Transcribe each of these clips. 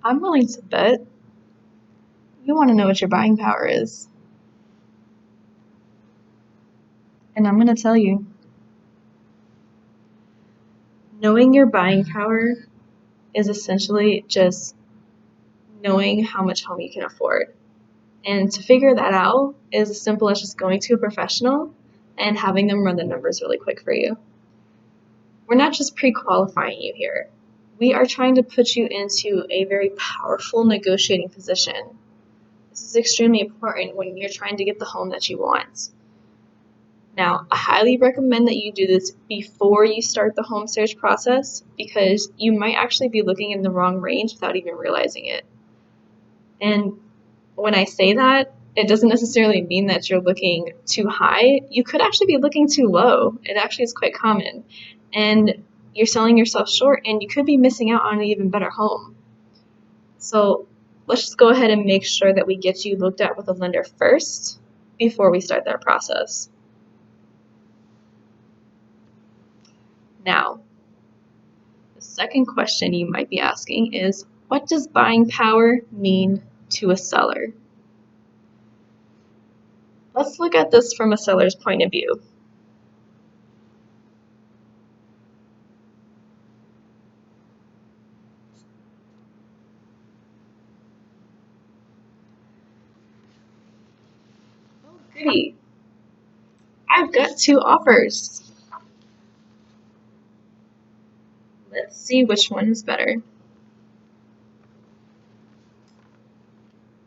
I'm willing to bet you want to know what your buying power is. And I'm going to tell you. Knowing your buying power is essentially just knowing how much home you can afford. And to figure that out is as simple as just going to a professional and having them run the numbers really quick for you. We're not just pre-qualifying you here. We are trying to put you into a very powerful negotiating position. This is extremely important when you're trying to get the home that you want. Now, I highly recommend that you do this before you start the home search process because you might actually be looking in the wrong range without even realizing it. And when I say that, it doesn't necessarily mean that you're looking too high. You could actually be looking too low. It actually is quite common. And you're selling yourself short and you could be missing out on an even better home. So let's just go ahead and make sure that we get you looked at with a lender first before we start that process. Now, the second question you might be asking is, what does buying power mean to a seller? Let's look at this from a seller's point of view. Oh, goody. I've got 2 offers. Let's see which one is better.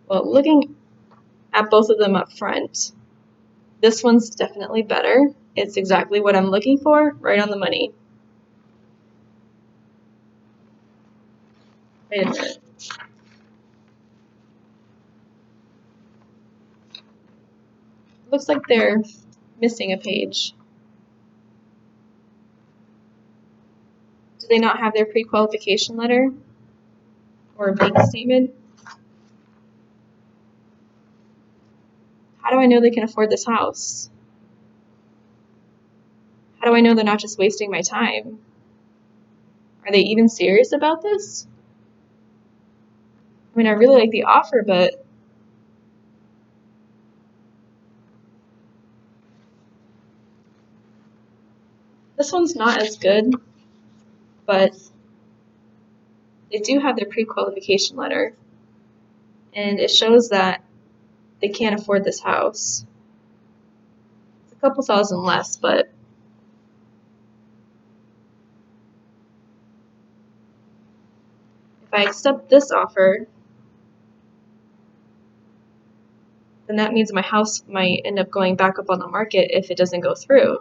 Well, looking at both of them up front, this one's definitely better. It's exactly what I'm looking for, right on the money. Wait a minute. Looks like they're missing a page. Do they not have their pre-qualification letter or a bank statement? How do I know they can afford this house? How do I know they're not just wasting my time? Are they even serious about this? I mean, I really like the offer, but this one's not as good, but they do have their pre-qualification letter, and it shows that they can't afford this house. It's a couple thousand less, but if I accept this offer, then that means my house might end up going back up on the market if it doesn't go through.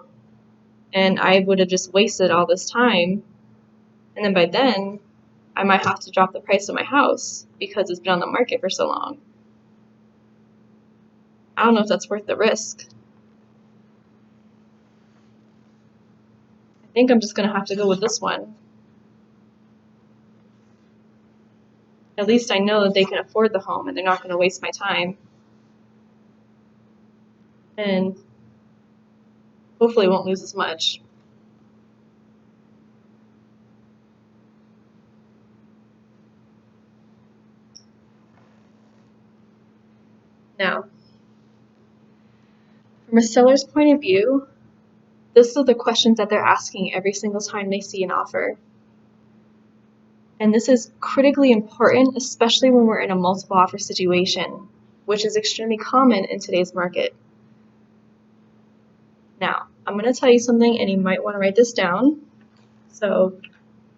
And I would have just wasted all this time, and then by then, I might have to drop the price of my house because it's been on the market for so long. I don't know if that's worth the risk. I think I'm just going to have to go with this one. At least I know that they can afford the home and they're not going to waste my time. And hopefully won't lose as much. Now, from a seller's point of view, this are the questions that they're asking every single time they see an offer. And this is critically important, especially when we're in a multiple offer situation, which is extremely common in today's market. Now, I'm going to tell you something, and you might want to write this down. So,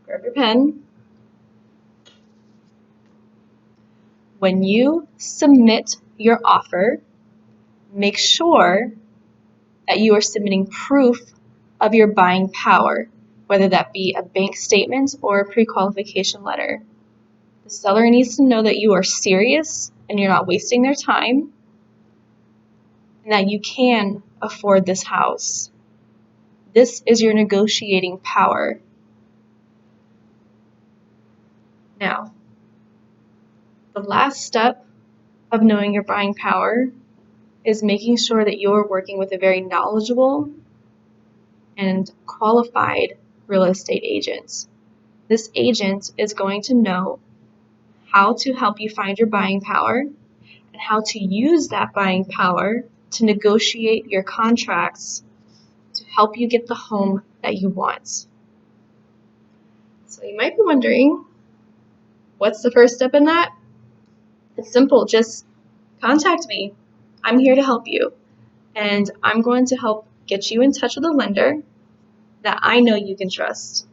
grab your pen. When you submit your offer, make sure that you are submitting proof of your buying power, whether that be a bank statement or a pre-qualification letter. The seller needs to know that you are serious and you're not wasting their time, and that you can afford this house. This is your negotiating power. Now, the last step of knowing your buying power is making sure that you're working with a very knowledgeable and qualified real estate agent. This agent is going to know how to help you find your buying power and how to use that buying power to negotiate your contracts to help you get the home that you want. So you might be wondering, what's the first step in that? It's simple, just contact me. I'm here to help you, and I'm going to help get you in touch with a lender that I know you can trust.